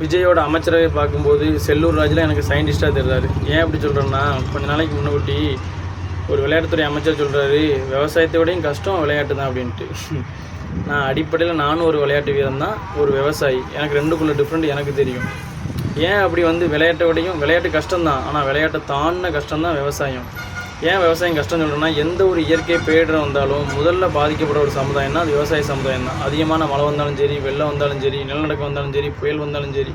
விஜயோட அமைச்சரவை பார்க்கும்போது செல்லூர் ராஜுலாம் எனக்கு சயின்டிஸ்ட்டாக தெரிறாரு. ஏன் அப்படி சொல்கிறேன்னா, கொஞ்ச நாளைக்கு முன்னாடி ஒரு விளையாட்டுத்துறை அமைச்சர் சொல்கிறாரு, விவசாயத்தோடையும் கஷ்டம் விளையாட்டு தான் அப்படின்ட்டு. நான் அடிப்படையில் நானும் ஒரு விளையாட்டு வீரன் தான், ஒரு விவசாயி. எனக்கு ரெண்டுக்குள்ள டிஃப்ரெண்ட் எனக்கு தெரியும். ஏன் அப்படி விளையாட்டை விடையும் விளையாட்டு கஷ்டம்தான், ஆனால் விளையாட்டை தாண்டின கஷ்டம்தான் விவசாயம். ஏன் விவசாயம் கஷ்டம் சொல்கிறேன்னா, எந்த ஒரு இயற்கை பேரிடர் வந்தாலும் முதல்ல பாதிக்கப்படுற ஒரு சமுதாயம்னா அது விவசாய சமுதாயம் தான். அதிகமான மழை வந்தாலும் சரி, வெள்ளம் வந்தாலும் சரி, நிலநடுக்கம் வந்தாலும் சரி, புயல் வந்தாலும் சரி,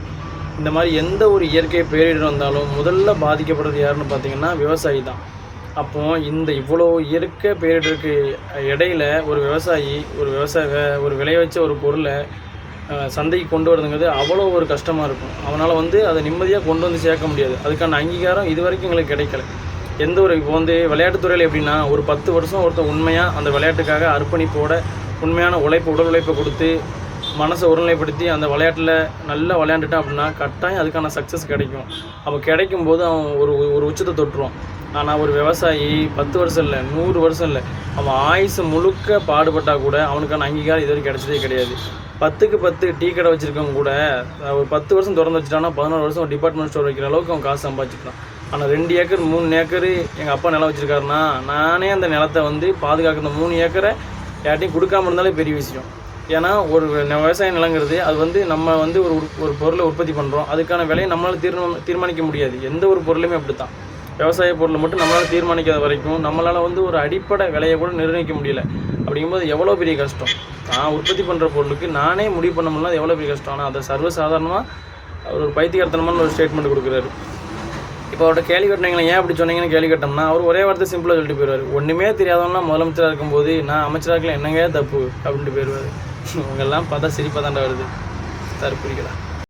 இந்த மாதிரி எந்த ஒரு இயற்கை பேரிடர் வந்தாலும் முதல்ல பாதிக்கப்படுறது யாருன்னு பார்த்தீங்கன்னா விவசாயி தான். அப்போது இந்த இவ்வளோ இயற்கை பேரிடருக்கு இடையில ஒரு விவசாயி ஒரு விளைய வச்ச ஒரு பொருளை சந்தைக்கு கொண்டு வரதுங்கிறது அவ்வளோ ஒரு கஷ்டமாக இருக்கும். அவனால் அதை நிம்மதியாக கொண்டு வந்து சேர்க்க முடியாது. அதுக்கான அங்கீகாரம் இது வரைக்கும் எங்களுக்கு கிடைக்கல. எந்த ஒரு இப்போ விளையாட்டுத்துறையில் எப்படின்னா, ஒரு 10 வருஷம் ஒருத்தர் உண்மையாக அந்த விளையாட்டுக்காக அர்ப்பணிப்போட உண்மையான உடல் உழைப்பை கொடுத்து மனசை ஒருநிலைப்படுத்தி அந்த விளையாட்டில் நல்லா விளையாண்டுட்டான் அப்படின்னா கட்டாயம் அதுக்கான சக்ஸஸ் கிடைக்கும். அப்போ கிடைக்கும்போது அவன் ஒரு உச்சத்தை தொட்டுருவான். ஆனால் ஒரு விவசாயி 10 வருஷம் இல்லை, 100 வருஷம் இல்லை, அவன் ஆயுசு முழுக்க பாடுபட்டால் கூட அவனுக்கான அங்கீகாரம் இது வரைக்கும் கிடைச்சதே கிடையாது. 10க்கு 10 டீ கடை வச்சுருக்கவங்க கூட ஒரு 10 வருஷம் திறந்து வச்சுட்டான்னா 11 வருஷம் டிபார்ட்மெண்ட் ஸ்டோர் வைக்கிற அளவுக்கு அவன் காசு சம்பாதிச்சுக்கலாம். ஆனால் 2 ஏக்கர் 3 ஏக்கர் எங்கள் அப்பா நிலம் வச்சுருக்காருன்னா, நானே அந்த நிலத்தை பாதுகாக்கிற 3 ஏக்கரை யார்ட்டையும் கொடுக்காம இருந்தாலே பெரிய விஷயம். ஏன்னா ஒரு விவசாய நிலங்கிறது அது நம்ம ஒரு பொருளை உற்பத்தி பண்ணுறோம், அதுக்கான விலையை நம்மளால் தீர்மானிக்க முடியாது. எந்த ஒரு பொருளையுமே அப்படி தான். விவசாய பொருளை மட்டும் நம்மளால் தீர்மானிக்காத வரைக்கும் நம்மளால் ஒரு அடிப்படை விலையை கூட நிர்ணயிக்க முடியல. அப்படிங்கும்போது எவ்வளோ பெரிய கஷ்டம். நான் உற்பத்தி பண்ணுற பொருளுக்கு நானே முடிவு பண்ண முடியல, அது எவ்வளோ பெரிய கஷ்டம். ஆனால் அதை சர்வசாதாரணமாக ஒரு பைத்தியக்காரத்தனமான ஒரு ஸ்டேட்மெண்ட் கொடுக்குறாரு. இப்போ அவர்கிட்ட கேள்வி கட்டினீங்களா, ஏன் அப்படி சொன்னீங்கன்னு கேள்வி கட்டோம்னா அவர் ஒரே வார்த்தை சிம்பிளாக சொல்லிட்டு போயிடுவார். ஒன்றுமே தெரியாதவனா முதலமைச்சராக இருக்கும்போது நான் அமைச்சராக இருக்கலாம் என்னங்க தப்பு அப்படின்ட்டு போயிடுவார். இவங்கெல்லாம் பார்த்தா சிரிப்பாக தாண்டா வருது. தற்குறிக்கலாம்.